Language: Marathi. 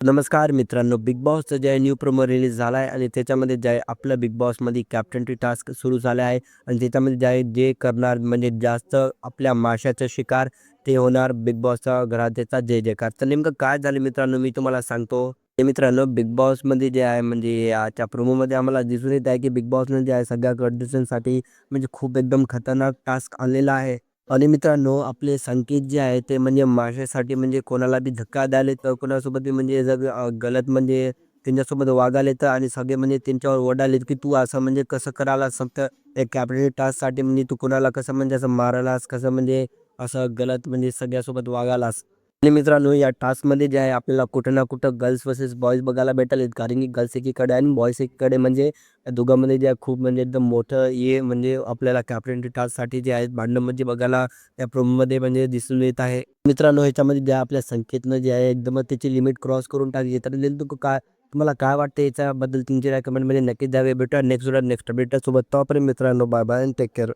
नमस्कार मित्रांनो, बिग बॉसचं जे आहे न्यू प्रोमो रिलीज झाला आहे आणि त्याच्यामध्ये जे आहे आपलं बिग बॉसमध्ये कॅप्टन्सी टास्क सुरू झाला आहे आणि त्याच्यामध्ये जे आहे जे करणार म्हणजे जास्त आपल्या माशाचा शिकार ते होणार बिग बॉसच्या घरात त्याचा जय जयकार. तर नेमकं काय झालं मित्रांनो मी तुम्हाला सांगतो. ते मित्रांनो बिग बॉसमध्ये जे आहे म्हणजे याच्या प्रोमोमध्ये आम्हाला दिसून येत आहे की बिग बॉसने जे आहे सगळ्या कंटेस्टंटसाठी म्हणजे खूप एकदम खतरनाक टास्क आणलेला आहे. आणि मित्रांनो आपले संकेत जे आहे ते म्हणजे माशासाठी म्हणजे कोणाला बी धक्का द्यायला तर कोणासोबत बी म्हणजे जर गलत म्हणजे त्यांच्यासोबत वागायला तर आणि सगळे म्हणजे त्यांच्यावर ओरडालेत की तू असं म्हणजे कसं करायलास फक्त एक कॅप्टन टास्कसाठी म्हणजे तू कोणाला कसं म्हणजे असं मारायलास कसं म्हणजे असं गलत म्हणजे सगळ्यासोबत वागायलास. आणि मित्रांनो या टास्कमध्ये जे आहे आपल्याला कुठं ना कुठं गर्ल्स वर्सेस बॉईज बघायला भेटेल कारण की गर्ल्स एकीकडे आणि बॉईज एकीकडे म्हणजे या दोघांमध्ये जे आहे खूप म्हणजे एकदम मोठं हे म्हणजे आपल्याला कॅप्टन टास्कसाठी जे आहेत भांडणं म्हणजे बघायला त्या प्रोमोमध्ये म्हणजे दिसून येत आहे. मित्रांनो ह्याच्यामध्ये ज्या आपल्या संकेतनं जे आहे एकदमच त्याची लिमिट क्रॉस करून टाकली तर नेमकं काय तुम्हाला काय वाटतं याच्याबद्दल तुमची रेकमेंड म्हणजे नक्कीच द्यावे. भेटूया नेक्स्ट अपडेट सोबत. तोपर्यंत मित्रांनो बाय बाय आणि टेक केअर.